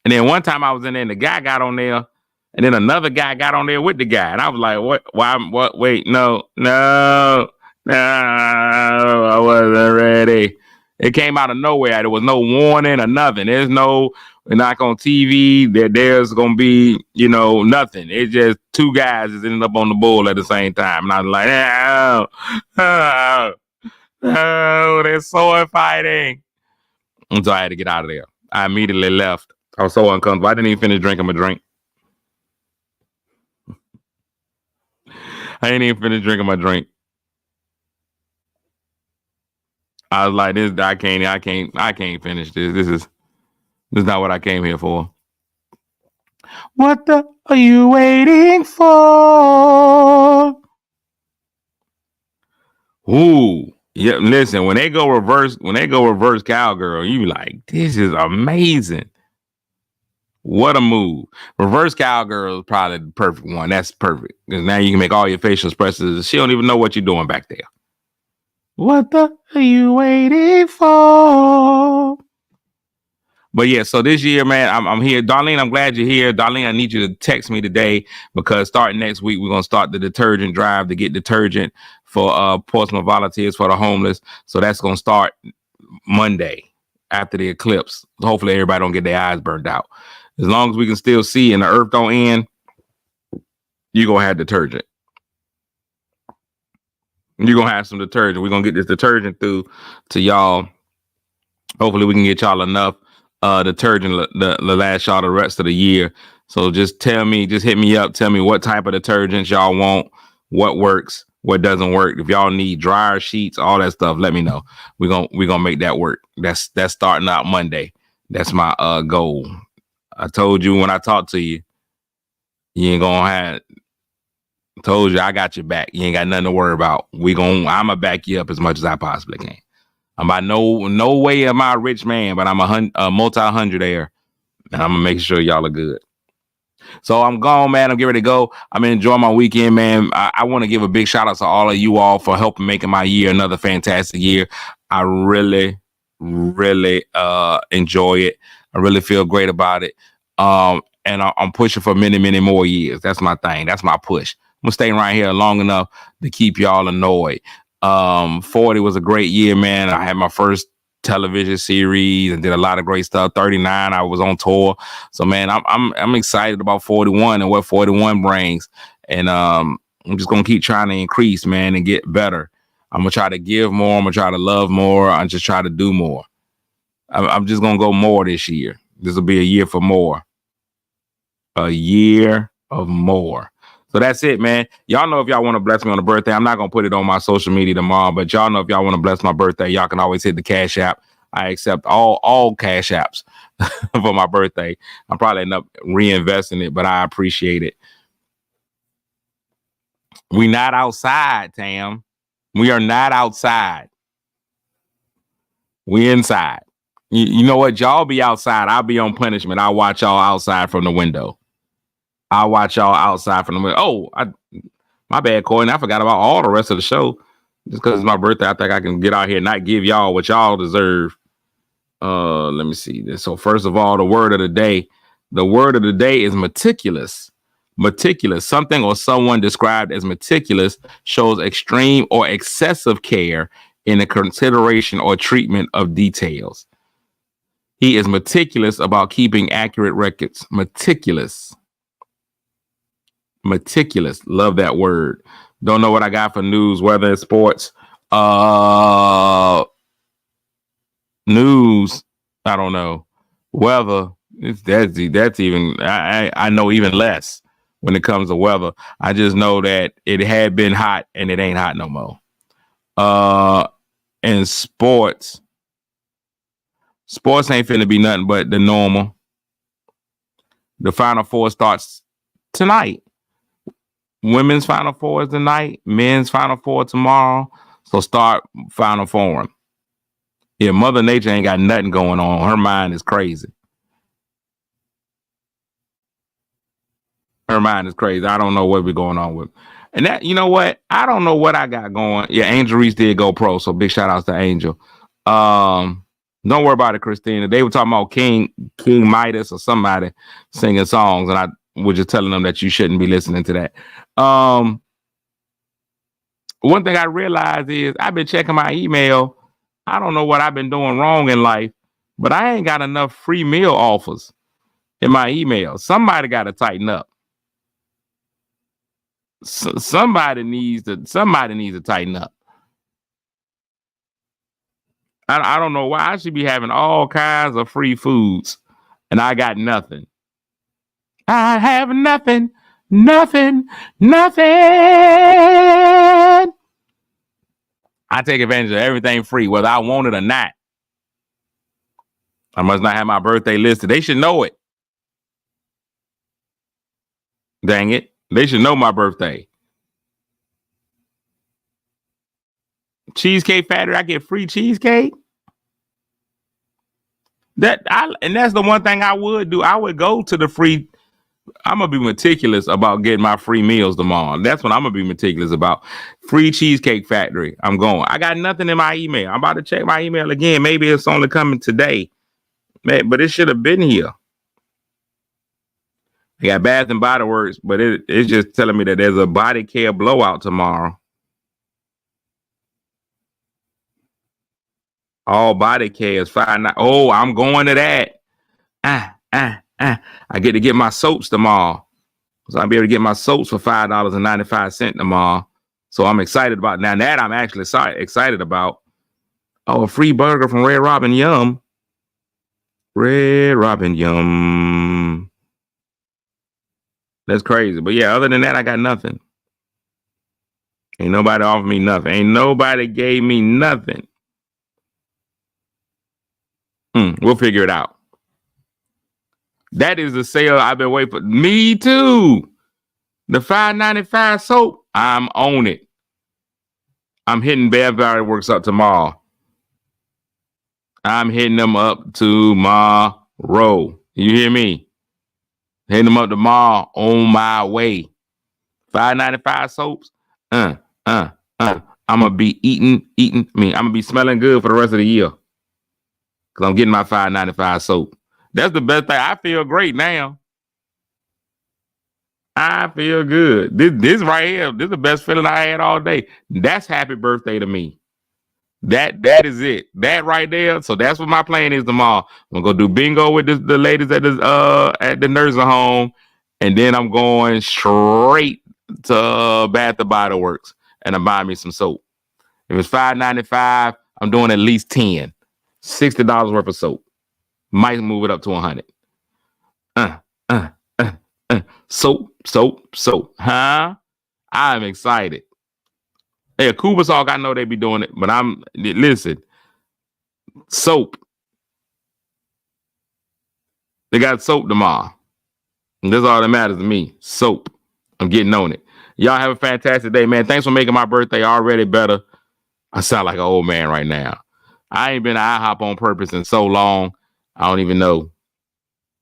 B: And then one time I was in there and the guy got on there, and then another guy got on there with the guy. And I was like, what? Why? What? Wait, no. No, I wasn't ready. It came out of nowhere. There was no warning or nothing. There's no knock on TV that there's gonna be, nothing. It's just two guys that ended up on the bull at the same time. And I was like, oh, they're sword fighting. And so I had to get out of there. I immediately left. I was so uncomfortable. I didn't even finish drinking my drink. I didn't even finish drinking my drink. I was like, this. I can't finish this. This is not what I came here for. What the are you waiting for? Ooh, yeah. Listen, when they go reverse cowgirl, you be like, this is amazing. What a move. Reverse cowgirl is probably the perfect one. That's perfect. Because now you can make all your facial expressions. She don't even know what you're doing back there. What the are you waiting for? But yeah, so this year, man, I'm here. Darlene, I'm glad you're here. Darlene, I need you to text me today because starting next week, we're going to start the detergent drive to get detergent for Portsmouth Volunteers for the Homeless. So that's going to start Monday after the eclipse. Hopefully everybody don't get their eyes burned out. As long as we can still see and the earth don't end, you're going to have detergent. You're going to have some detergent. We're going to get this detergent through to y'all. Hopefully we can get y'all enough detergent the last y'all the rest of the year. So just hit me up. Tell me what type of detergents y'all want, what works, what doesn't work. If y'all need dryer sheets, all that stuff, let me know. We're gonna make that work. That's starting out Monday. That's my goal. I told you when I talked to you, you ain't gonna have. Told you I got your back. You ain't got nothing to worry about. I'ma back you up as much as I possibly can. I'm by no way am I a rich man, but I'm a multi-hundredaire, and I'm gonna make sure y'all are good. So I'm gone, man. I'm getting ready to go. I'm enjoying my weekend, man. I want to give a big shout out to all of you all for helping making my year another fantastic year. I really, really enjoy it. I really feel great about it. And I'm pushing for many, many more years. That's my thing. That's my push. I'm gonna stay right here long enough to keep y'all annoyed. 40 was a great year, man. I had my first television series and did a lot of great stuff. 39, I was on tour. So man, I'm excited about 41 and what 41 brings. And I'm just gonna keep trying to increase, man, and get better. I'm gonna try to give more. I'm gonna try to love more. I'm just try to do more. I'm just gonna go more this year. This will be a year for more. A year of more. So that's it, man. Y'all know if y'all want to bless me on the birthday, I'm not going to put it on my social media tomorrow, but y'all know if y'all want to bless my birthday, y'all can always hit the Cash App. I accept all Cash Apps for my birthday. I'll probably end up reinvesting it, but I appreciate it. We not outside, Tam. We are not outside. We inside. You know what? Y'all be outside. I'll be on punishment. I'll watch y'all outside from the window. I'll watch y'all outside from the window. Oh, my bad, Courtney. I forgot about all the rest of the show. Just because it's my birthday, I think I can get out here and not give y'all what y'all deserve. Let me see this. So first of all, the word of the day. The word of the day is meticulous. Meticulous. Something or someone described as meticulous shows extreme or excessive care in the consideration or treatment of details. He is meticulous about keeping accurate records. Meticulous. Meticulous. Love that word. Don't know what I got for news, weather, and sports. News. I don't know. Weather. That's even. I know even less when it comes to weather. I just know that it had been hot and it ain't hot no more. And sports. Sports ain't finna be nothing but the normal. The Final Four starts tonight. Women's Final Four is tonight. Men's Final Four tomorrow. So start Final Four. Yeah, Mother Nature ain't got nothing going on. Her mind is crazy. Her mind is crazy. I don't know what we're going on with. And that, you know what? I don't know what I got going. Yeah, Angel Reese did go pro. So big shout outs to Angel. Don't worry about it, Christina. They were talking about King Midas or somebody singing songs, and I was just telling them that you shouldn't be listening to that. One thing I realized is I've been checking my email. I don't know what I've been doing wrong in life, but I ain't got enough free meal offers in my email. Somebody got to tighten up. Somebody needs to tighten up. I don't know why I should be having all kinds of free foods and I got nothing. I have nothing. I take advantage of everything free, whether I want it or not. I must not have my birthday listed. They should know it. Dang it. They should know my birthday. Cheesecake Factory, I get free cheesecake. And that's the one thing I would do. I would go to the free. I'm gonna be meticulous about getting my free meals tomorrow. That's what I'm gonna be meticulous about. Free Cheesecake Factory. I'm going. I got nothing in my email. I'm about to check my email again. Maybe it's only coming today. Man, but it should have been here. I got Bath and Body Works, but it's just telling me that there's a body care blowout tomorrow. All body care is $5. Oh, I'm going to that. I get to get my soaps tomorrow. So I'll be able to get my soaps for $5.95 tomorrow. So I'm excited about now that I'm actually excited about. Oh, a free burger from Red Robin Yum. Red Robin Yum. That's crazy. But yeah, other than that, I got nothing. Ain't nobody offered me nothing. Ain't nobody gave me nothing. We'll figure it out. That is the sale I've been waiting for. Me too. The $5.95 soap, I'm on it. I'm hitting Bath Valley Works up tomorrow. I'm hitting them up tomorrow. You hear me? Hitting them up tomorrow on my way. $5.95 soaps. I'm gonna be eating. I'm gonna be smelling good for the rest of the year. Cause I'm getting my $5.95 soap. That's the best thing. I feel great now. I feel good. This right here, this is the best feeling I had all day. That's happy birthday to me. That is it. That right there. So that's what my plan is tomorrow. I'm gonna go do bingo with the ladies at the nursing home, and then I'm going straight to Bath and Body Works, and I'm buying me some soap. If it's $5.95, I'm doing at least $10. $60 worth of soap. Might move it up to $100. Soap. Huh? I'm excited. Hey, Cuba Salk, I know they be doing it, but listen, soap. They got soap tomorrow. And that's all that matters to me. Soap. I'm getting on it. Y'all have a fantastic day, man. Thanks for making my birthday already better. I sound like an old man right now. I ain't been to IHOP on purpose in so long. I don't even know.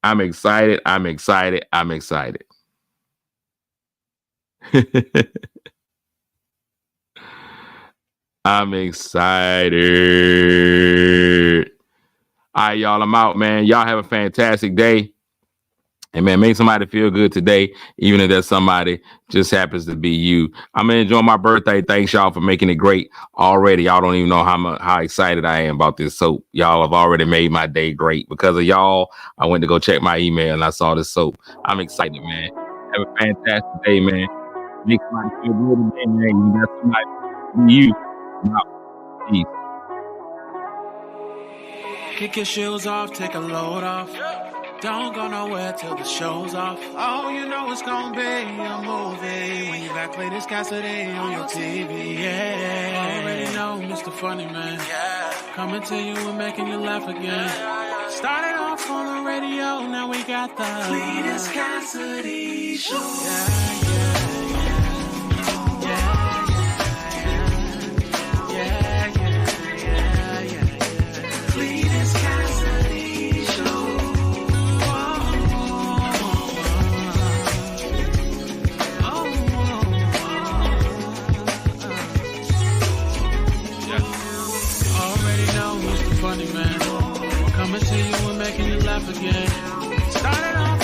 B: I'm excited. I'm excited. I'm excited. I'm excited. All right, y'all. I'm out, man. Y'all have a fantastic day. And man, make somebody feel good today, even if that somebody just happens to be you. I'm gonna enjoy my birthday. Thanks y'all for making it great already. Y'all don't even know how excited I am about this soap. Y'all have already made my day great. Because of y'all, I went to go check my email and I saw this soap. I'm excited, man. Have a fantastic day, man. Make somebody feel good today, man. That's somebody be you. Peace.
A: Kick your shoes off, take a load off. Don't go nowhere till the show's off. Oh, you know it's gonna be a movie when you got Cletus Cassidy on your TV. Yeah, already know Mr. Funny Man. Coming to you and making you laugh again. Started off on the radio, now we got the Cletus Cassidy Show. Cletus Cassidy Show. Funny Man, coming to you and making you laugh again. Started off